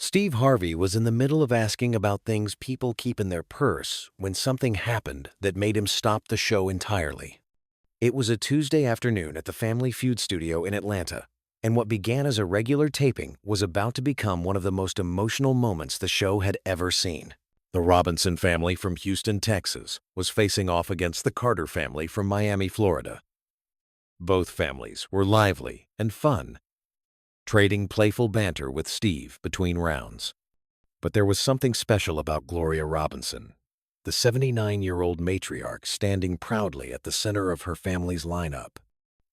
Steve Harvey was in the middle of asking about things people keep in their purse when something happened that made him stop the show entirely. It was a Tuesday afternoon at the Family Feud studio in Atlanta, and what began as a regular taping was about to become one of the most emotional moments the show had ever seen. The Robinson family from Houston, Texas, was facing off against the Carter family from Miami, Florida. Both families were lively and fun, trading playful banter with Steve between rounds. But there was something special about Gloria Robinson, the 79-year-old matriarch standing proudly at the center of her family's lineup.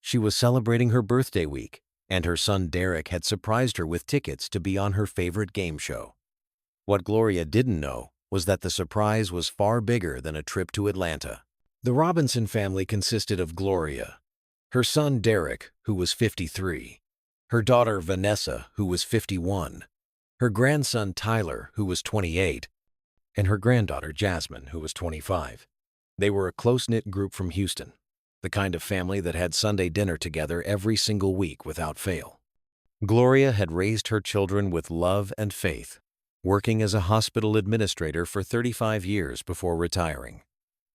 She was celebrating her birthday week, and her son Derek had surprised her with tickets to be on her favorite game show. What Gloria didn't know was that the surprise was far bigger than a trip to Atlanta. The Robinson family consisted of Gloria, her son Derek, who was 53, her daughter Vanessa, who was 51, her grandson Tyler, who was 28, and her granddaughter Jasmine, who was 25. They were a close-knit group from Houston, the kind of family that had Sunday dinner together every single week without fail. Gloria had raised her children with love and faith, working as a hospital administrator for 35 years before retiring.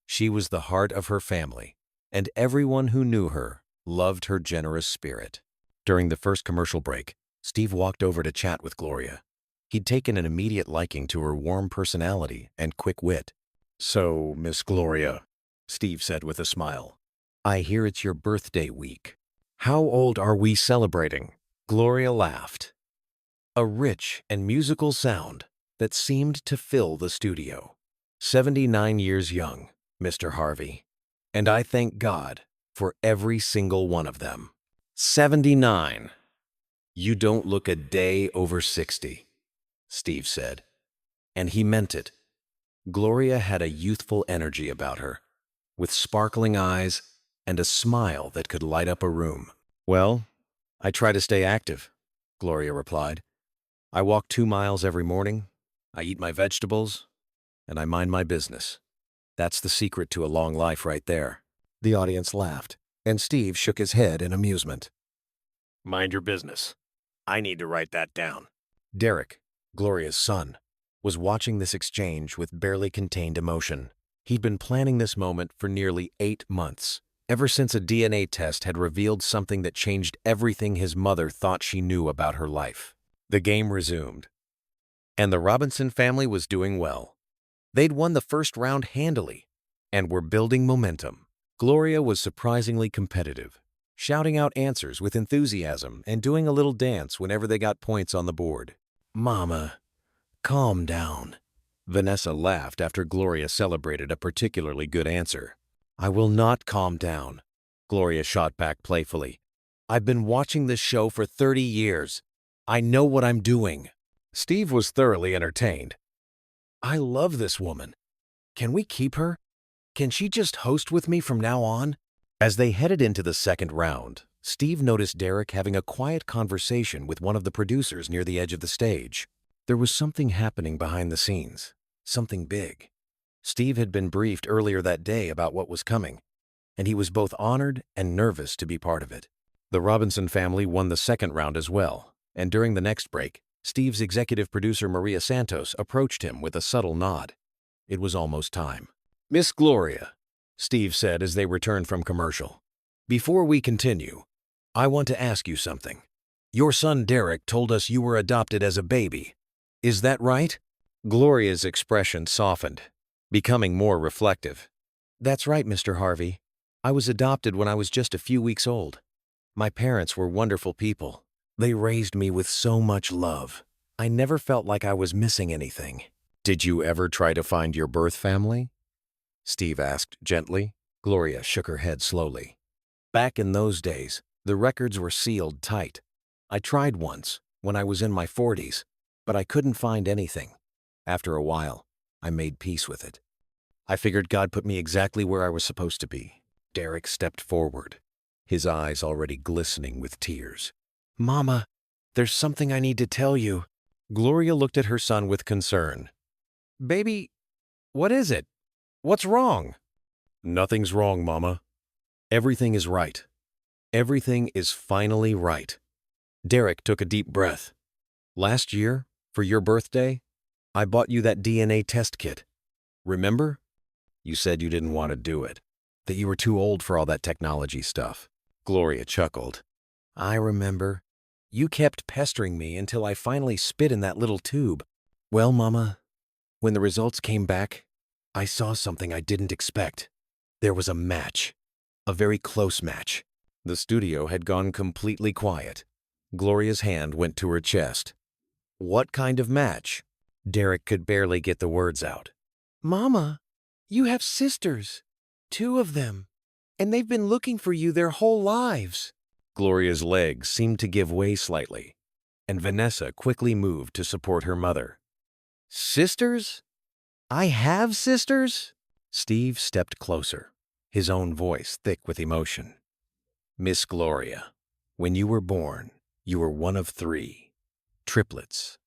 She was the heart of her family, and everyone who knew her loved her generous spirit. During the first commercial break, Steve walked over to chat with Gloria. He'd taken an immediate liking to her warm personality and quick wit. "So, Miss Gloria," Steve said with a smile, "I hear it's your birthday week. How old are we celebrating?" Gloria laughed, a rich and musical sound that seemed to fill the studio. 79 years young, Mr. Harvey, and I thank God for every single one of them. 79. You don't look a day over 60, Steve said, and he meant it. Gloria had a youthful energy about her, with sparkling eyes and a smile that could light up a room. "Well, I try to stay active," Gloria replied. "I walk 2 miles every morning, I eat my vegetables, and I mind my business. That's the secret to a long life right there." The audience laughed, and Steve shook his head in amusement. "Mind your business. I need to write that down." Derek, Gloria's son, was watching this exchange with barely contained emotion. He'd been planning this moment for nearly 8 months, ever since a DNA test had revealed something that changed everything his mother thought she knew about her life. The game resumed, and the Robinson family was doing well. They'd won the first round handily and were building momentum. Gloria was surprisingly competitive, shouting out answers with enthusiasm and doing a little dance whenever they got points on the board. "Mama, calm down." Vanessa laughed after Gloria celebrated a particularly good answer. "I will not calm down," Gloria shot back playfully. "I've been watching this show for 30 years. I know what I'm doing." Steve was thoroughly entertained. "I love this woman. Can we keep her? Can she just host with me from now on?" As they headed into the second round, Steve noticed Derek having a quiet conversation with one of the producers near the edge of the stage. There was something happening behind the scenes, something big. Steve had been briefed earlier that day about what was coming, and he was both honored and nervous to be part of it. The Robinson family won the second round as well, and during the next break, Steve's executive producer Maria Santos approached him with a subtle nod. It was almost time. "Miss Gloria," Steve said as they returned from commercial, "before we continue, I want to ask you something. Your son Derek told us you were adopted as a baby. Is that right?" Gloria's expression softened, becoming more reflective. "That's right, Mr. Harvey. I was adopted when I was just a few weeks old. My parents were wonderful people. They raised me with so much love. I never felt like I was missing anything." "Did you ever try to find your birth family?" Steve asked gently. Gloria shook her head slowly. "Back in those days, the records were sealed tight. I tried once, when I was in my 40s, but I couldn't find anything. After a while, I made peace with it. I figured God put me exactly where I was supposed to be." Derek stepped forward, his eyes already glistening with tears. "Mama, there's something I need to tell you." Gloria looked at her son with concern. "Baby, what is it? What's wrong?" "Nothing's wrong, Mama. Everything is right. Everything is finally right." Derek took a deep breath. "Last year, For your birthday, I bought you that DNA test kit. Remember? You said you didn't want to do it, that you were too old for all that technology stuff. Gloria chuckled. I remember. You kept pestering me until I finally spit in that little tube. Well, Mama, when the results came back, I saw something I didn't expect. There was a match. A very close match. The studio had gone completely quiet. Gloria's hand went to her chest. What kind of match? Derek could barely get the words out. Mama, you have sisters. 2 of them. And they've been looking for you their whole lives. Gloria's legs seemed to give way slightly, and Vanessa quickly moved to support her mother. Sisters? I have sisters? Steve stepped closer, his own voice thick with emotion. Miss Gloria, when you were born, you were one of 3. Triplets.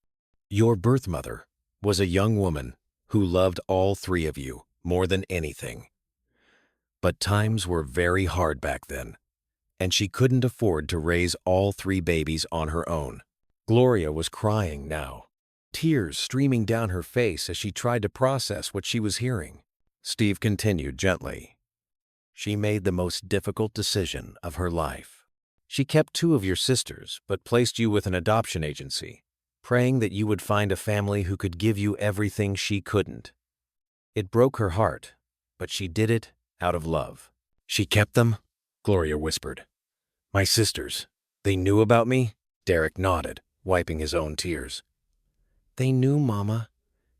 Your birth mother was a young woman who loved all 3 of you more than anything. But times were very hard back then, and she couldn't afford to raise all 3 babies on her own. Gloria was crying now, tears streaming down her face as she tried to process what she was hearing. Steve continued gently. She made the most difficult decision of her life. She kept 2 of your sisters, but placed you with an adoption agency, praying that you would find a family who could give you everything she couldn't. It broke her heart, but she did it out of love. She kept them? Gloria whispered. My sisters, they knew about me? Derek nodded, wiping his own tears. They knew, Mama.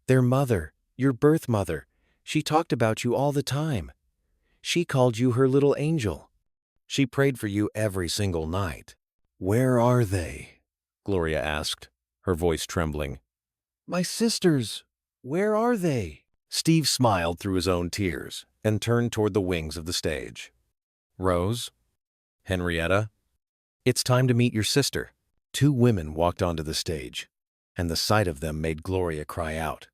Their mother, your birth mother, she talked about you all the time. She called you her little angel. She prayed for you every single night. Where are they? Gloria asked, her voice trembling. My sisters, where are they? Steve smiled through his own tears and turned toward the wings of the stage. Rose? Henrietta? It's time to meet your sister. 2 women walked onto the stage, and the sight of them made Gloria cry out.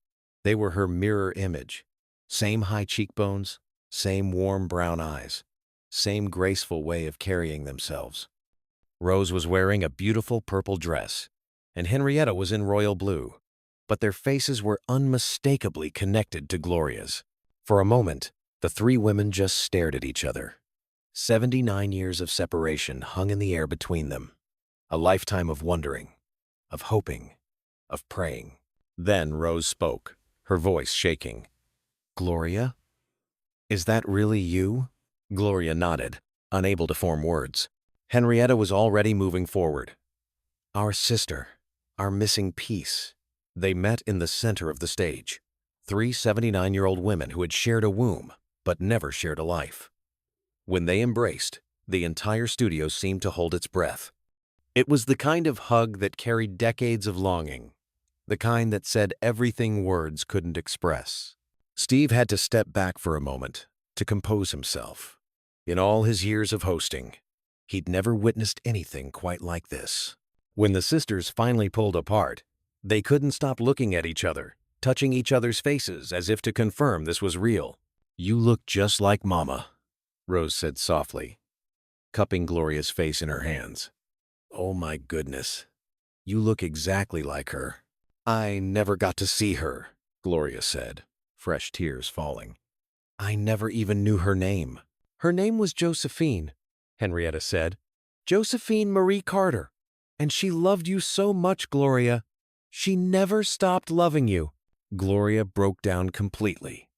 They were her mirror image. Same high cheekbones, same warm brown eyes, same graceful way of carrying themselves. Rose was wearing a beautiful purple dress, and Henrietta was in royal blue, but their faces were unmistakably connected to Gloria's. For a moment, the 3 women just stared at each other. 79 years of separation hung in the air between them, a lifetime of wondering, of hoping, of praying. Then Rose spoke, her voice shaking. Gloria? Is that really you? Gloria nodded, unable to form words. Henrietta was already moving forward. Our sister, our missing piece. They met in the center of the stage. 3 79-year-old women who had shared a womb, but never shared a life. When they embraced, the entire studio seemed to hold its breath. It was the kind of hug that carried decades of longing, the kind that said everything words couldn't express. Steve had to step back for a moment to compose himself. In all his years of hosting, he'd never witnessed anything quite like this. When the sisters finally pulled apart, they couldn't stop looking at each other, touching each other's faces as if to confirm this was real. You look just like Mama, Rose said softly, cupping Gloria's face in her hands. Oh my goodness, you look exactly like her. I never got to see her, Gloria said, fresh tears falling. I never even knew her name. Her name was Josephine, Henrietta said. Josephine Marie Carter. And she loved you so much, Gloria. She never stopped loving you. Gloria broke down completely,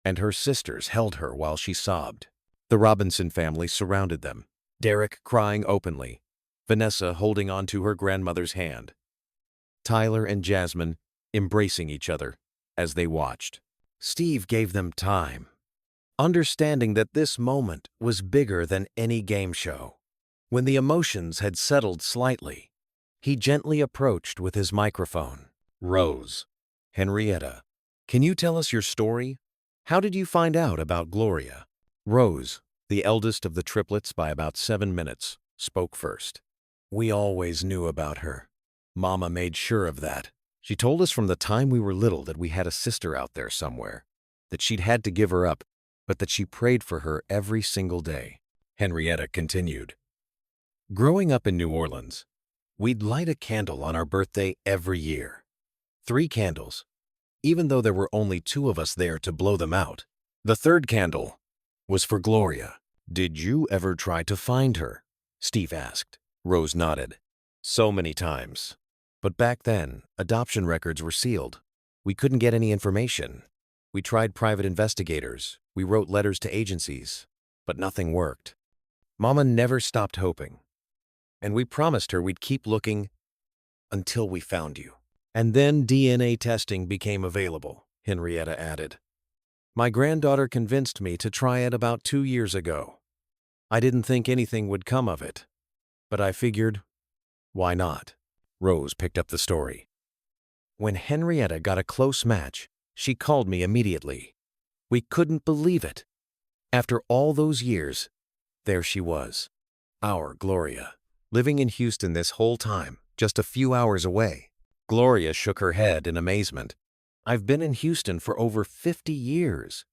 and her sisters held her while she sobbed. The Robinson family surrounded them, Derek crying openly, Vanessa holding on to her grandmother's hand, Tyler and Jasmine embracing each other as they watched. Steve gave them time, understanding that this moment was bigger than any game show. When the emotions had settled slightly, he gently approached with his microphone. Rose, Henrietta, can you tell us your story? How did you find out about Gloria? Rose, the eldest of the triplets by about 7 minutes, spoke first. We always knew about her. Mama made sure of that. She told us from the time we were little that we had a sister out there somewhere, that she'd had to give her up, but that she prayed for her every single day. Henrietta continued. Growing up in New Orleans, we'd light a candle on our birthday every year. 3 candles, even though there were only 2 of us there to blow them out. The third candle was for Gloria. "Did you ever try to find her?" Steve asked. Rose nodded. "So many times. But back then, adoption records were sealed. We couldn't get any information. We tried private investigators. We wrote letters to agencies. But nothing worked. Mama never stopped hoping. And we promised her we'd keep looking until we found you." "And then DNA testing became available," Henrietta added. "My granddaughter convinced me to try it about 2 years ago. I didn't think anything would come of it. But I figured, why not?" Rose picked up the story. "When Henrietta got a close match, she called me immediately. We couldn't believe it. After all those years, there she was, our Gloria, living in Houston this whole time, just a few hours away." Gloria shook her head in amazement. "I've been in Houston for over 50 years.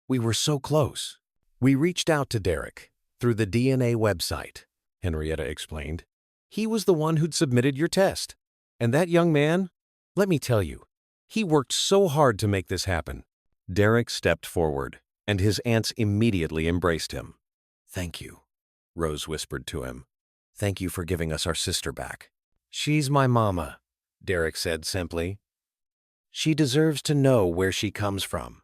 We were so close." "We reached out to Derek through the DNA website," Henrietta explained. "He was the one who'd submitted your test. And that young man, let me tell you, he worked so hard to make this happen." Derek stepped forward, and his aunts immediately embraced him. "Thank you," Rose whispered to him. "Thank you for giving us our sister back." "She's my mama," Derek said simply. "She deserves to know where she comes from.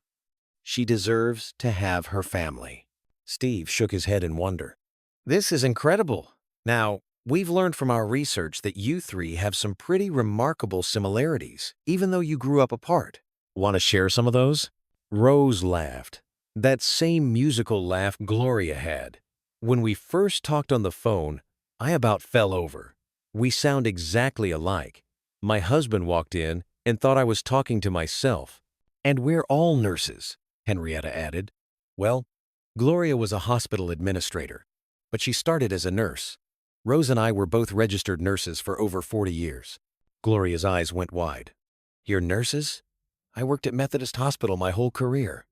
She deserves to have her family." Steve shook his head in wonder. "This is incredible. Now, we've learned from our research that you 3 have some pretty remarkable similarities, even though you grew up apart. Want to share some of those?" Rose laughed. That same musical laugh Gloria had. "When we first talked on the phone, I about fell over. We sound exactly alike. My husband walked in and thought I was talking to myself. And we're all nurses," Henrietta added. "Well, Gloria was a hospital administrator, but she started as a nurse. Rose and I were both registered nurses for over 40 years. Gloria's eyes went wide. "You're nurses? I worked at Methodist Hospital my whole career.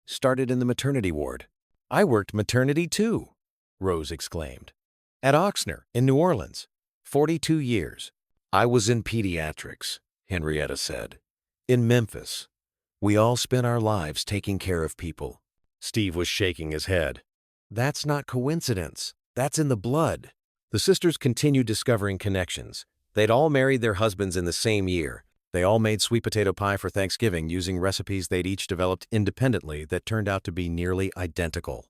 Started in the maternity ward." "I worked maternity too," Rose exclaimed. "At Oxnard in New Orleans. 42 years. "I was in pediatrics," Henrietta said. "In Memphis. We all spent our lives taking care of people." Steve was shaking his head. "That's not coincidence. That's in the blood." The sisters continued discovering connections. They'd all married their husbands in the same year. They all made sweet potato pie for Thanksgiving using recipes they'd each developed independently that turned out to be nearly identical.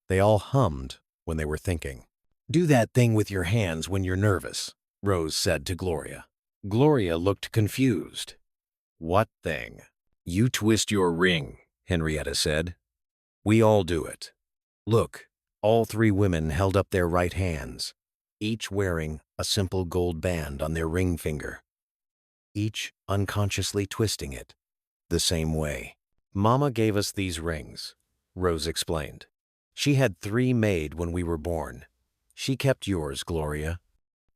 They all hummed when they were thinking. "Do that thing with your hands when you're nervous," Rose said to Gloria. Gloria looked confused. "What thing?" "You twist your ring," Henrietta said. "We all do it. Look." All 3 women held up their right hands, each wearing a simple gold band on their ring finger, each unconsciously twisting it the same way. "Mama gave us these rings," Rose explained. "She had 3 made when we were born. She kept yours, Gloria.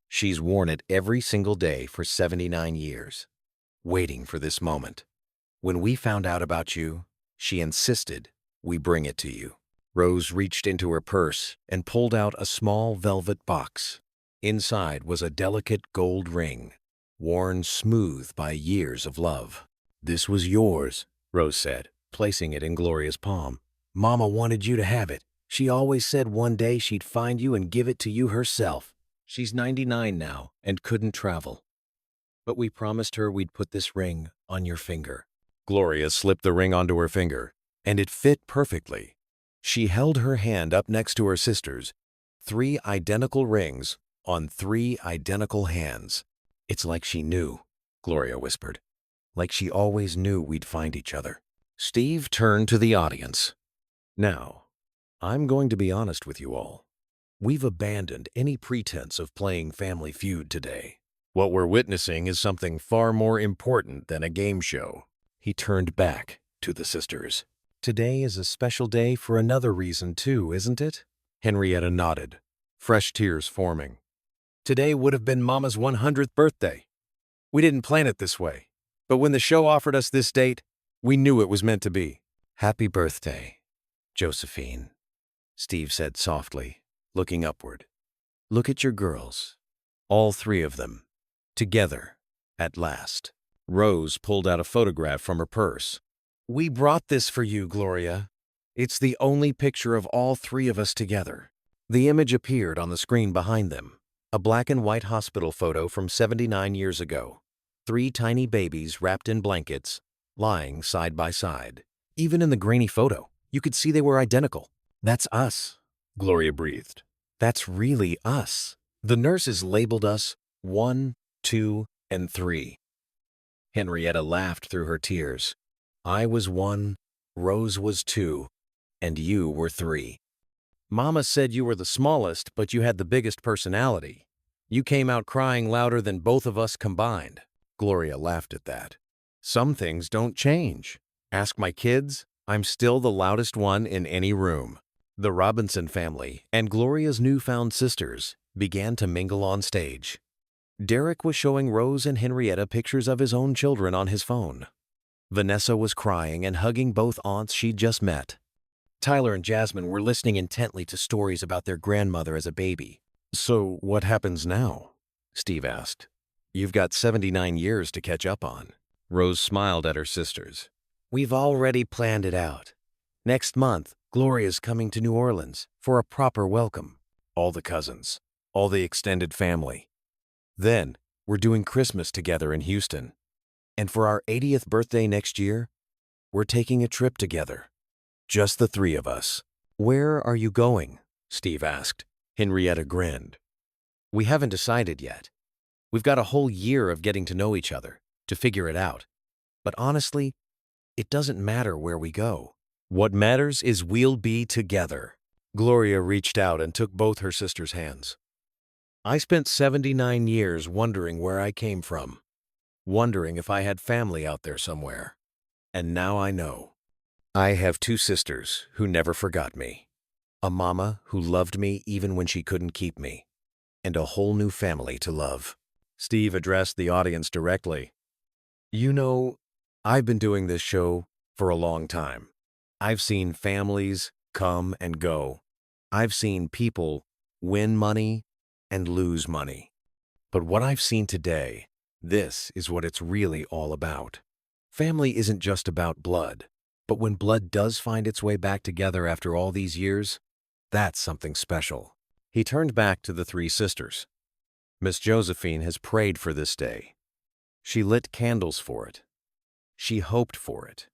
She's worn it every single day for 79 years, waiting for this moment. When we found out about you, she insisted we bring it to you." Rose reached into her purse and pulled out a small velvet box. Inside was a delicate gold ring, worn smooth by years of love. "This was yours," Rose said, placing it in Gloria's palm. "Mama wanted you to have it. She always said one day she'd find you and give it to you herself. She's 99 now and couldn't travel. But we promised her we'd put this ring on your finger." Gloria slipped the ring onto her finger, and it fit perfectly. She held her hand up next to her sister's, 3 identical rings on 3 identical hands. "It's like she knew," Gloria whispered. "Like she always knew we'd find each other." Steve turned to the audience. "Now, I'm going to be honest with you all. We've abandoned any pretense of playing Family Feud today. What we're witnessing is something far more important than a game show." He turned back to the sisters. "Today is a special day for another reason too, isn't it?" Henrietta nodded, fresh tears forming. "Today would have been Mama's 100th birthday. We didn't plan it this way, but when the show offered us this date, we knew it was meant to be." "Happy birthday, Josephine," Steve said softly, looking upward. "Look at your girls, all 3 of them, together at last." Rose pulled out a photograph from her purse. "We brought this for you, Gloria. It's the only picture of all three of us together." The image appeared on the screen behind them, a black and white hospital photo from 79 years ago. Three tiny babies wrapped in blankets, lying side by side. Even in the grainy photo, you could see they were identical. "That's us," Gloria breathed. "That's really us. The nurses labeled us 1, 2, and 3. Henrietta laughed through her tears. "I was 1, Rose was 2, and you were 3. Mama said you were the smallest, but you had the biggest personality. You came out crying louder than both of us combined." Gloria laughed at that. "Some things don't change. Ask my kids, I'm still the loudest one in any room." The Robinson family and Gloria's newfound sisters began to mingle on stage. Derek was showing Rose and Henrietta pictures of his own children on his phone. Vanessa was crying and hugging both aunts she'd just met. Tyler and Jasmine were listening intently to stories about their grandmother as a baby. "So what happens now?" Steve asked. "You've got 79 years to catch up on." Rose smiled at her sisters. "We've already planned it out. Next month, Gloria's coming to New Orleans for a proper welcome. All the cousins, all the extended family. Then, we're doing Christmas together in Houston. And for our 80th birthday next year, we're taking a trip together. Just the three of us." "Where are you going?" Steve asked. Henrietta grinned. "We haven't decided yet. We've got a whole year of getting to know each other, to figure it out. But honestly, it doesn't matter where we go. What matters is we'll be together." Gloria reached out and took both her sisters' hands. "I spent 79 years wondering where I came from, wondering if I had family out there somewhere. And now I know. I have 2 sisters who never forgot me, a mama who loved me even when she couldn't keep me, and a whole new family to love." Steve addressed the audience directly. "You know, I've been doing this show for a long time. I've seen families come and go. I've seen people win money and lose money. But what I've seen today, this is what it's really all about. Family isn't just about blood, but when blood does find its way back together after all these years, that's something special." He turned back to the 3 sisters. "Miss Josephine has prayed for this day. She lit candles for it. She hoped for it.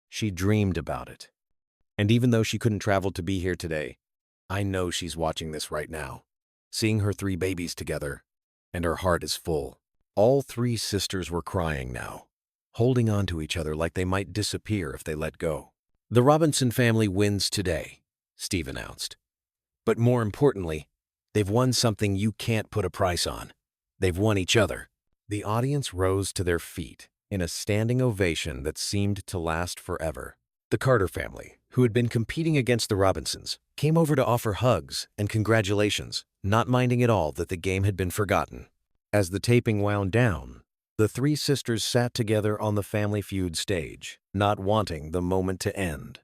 She dreamed about it. And even though she couldn't travel to be here today, I know she's watching this right now, seeing her 3 babies together, and her heart is full." All 3 sisters were crying now, holding on to each other like they might disappear if they let go. "The Robinson family wins today," Steve announced. "But more importantly, they've won something you can't put a price on. They've won each other." The audience rose to their feet in a standing ovation that seemed to last forever. The Carter family, who had been competing against the Robinsons, came over to offer hugs and congratulations, not minding at all that the game had been forgotten. As the taping wound down, the 3 sisters sat together on the Family Feud stage, not wanting the moment to end.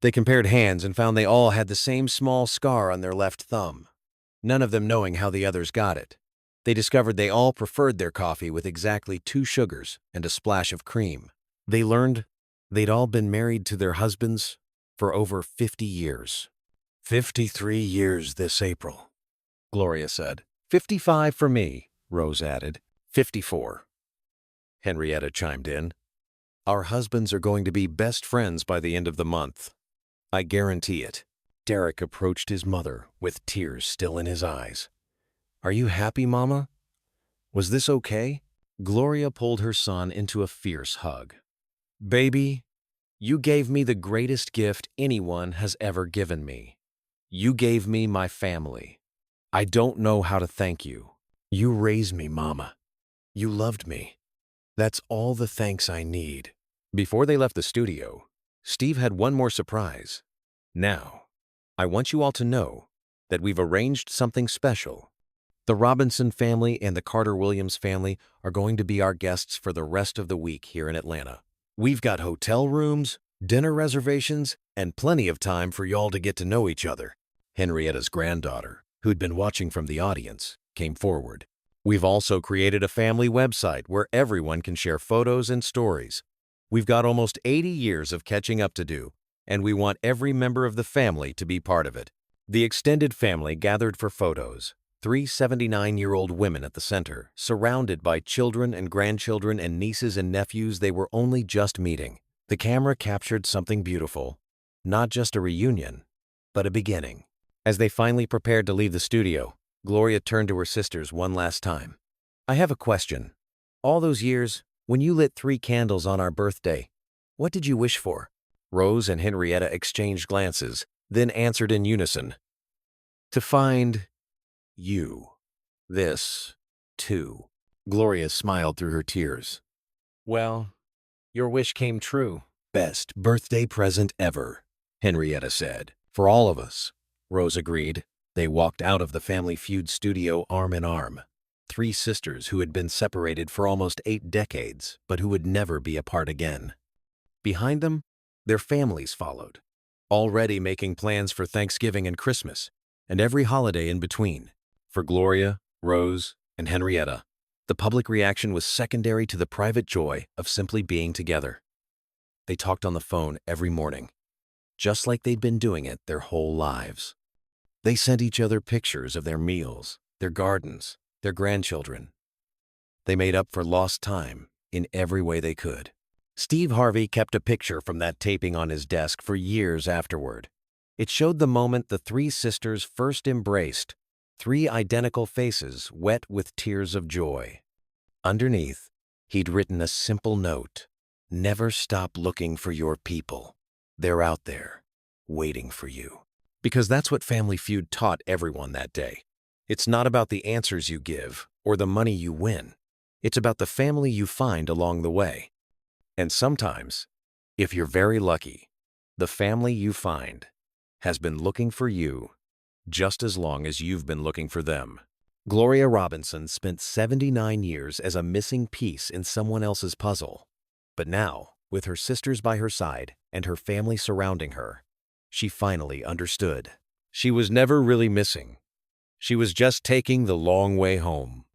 They compared hands and found they all had the same small scar on their left thumb, none of them knowing how the others got it. They discovered they all preferred their coffee with exactly 2 sugars and a splash of cream. They learned they'd all been married to their husbands for over 50 years. 53 years this April, Gloria said. 55 for me, Rose added. 54. Henrietta chimed in. Our husbands are going to be best friends by the end of the month. I guarantee it. Derek approached his mother with tears still in his eyes. Are you happy, Mama? Was this okay? Gloria pulled her son into a fierce hug. Baby, you gave me the greatest gift anyone has ever given me. You gave me my family. I don't know how to thank you. You raised me, Mama. You loved me. That's all the thanks I need. Before they left the studio, Steve had one more surprise. Now, I want you all to know that we've arranged something special. The Robinson family and the Carter-Williams family are going to be our guests for the rest of the week here in Atlanta. We've got hotel rooms, dinner reservations, and plenty of time for y'all to get to know each other. Henrietta's granddaughter, who'd been watching from the audience, came forward. We've also created a family website where everyone can share photos and stories. We've got almost 80 years of catching up to do, and we want every member of the family to be part of it. The extended family gathered for photos, three 79-year-old women at the center, surrounded by children and grandchildren and nieces and nephews they were only just meeting. The camera captured something beautiful, not just a reunion, but a beginning. As they finally prepared to leave the studio, Gloria turned to her sisters one last time. "I have a question. All those years, when you lit 3 candles on our birthday, what did you wish for?" Rose and Henrietta exchanged glances, then answered in unison. "To find you. This, too." Gloria smiled through her tears. "Well, your wish came true." "Best birthday present ever," Henrietta said. "For all of us," Rose agreed. They walked out of the Family Feud studio arm in arm. 3 sisters who had been separated for almost 8 decades, but who would never be apart again. Behind them, their families followed, already making plans for Thanksgiving and Christmas, and every holiday in between. For Gloria, Rose, and Henrietta, the public reaction was secondary to the private joy of simply being together. They talked on the phone every morning, just like they'd been doing it their whole lives. They sent each other pictures of their meals, their gardens, their grandchildren. They made up for lost time in every way they could. Steve Harvey kept a picture from that taping on his desk for years afterward. It showed the moment the 3 sisters first embraced, 3 identical faces wet with tears of joy. Underneath, he'd written a simple note: "Never stop looking for your people. They're out there, waiting for you." Because that's what Family Feud taught everyone that day. It's not about the answers you give or the money you win. It's about the family you find along the way. And sometimes, if you're very lucky, the family you find has been looking for you just as long as you've been looking for them. Gloria Robinson spent 79 years as a missing piece in someone else's puzzle. But now, with her sisters by her side and her family surrounding her, she finally understood. She was never really missing. She was just taking the long way home.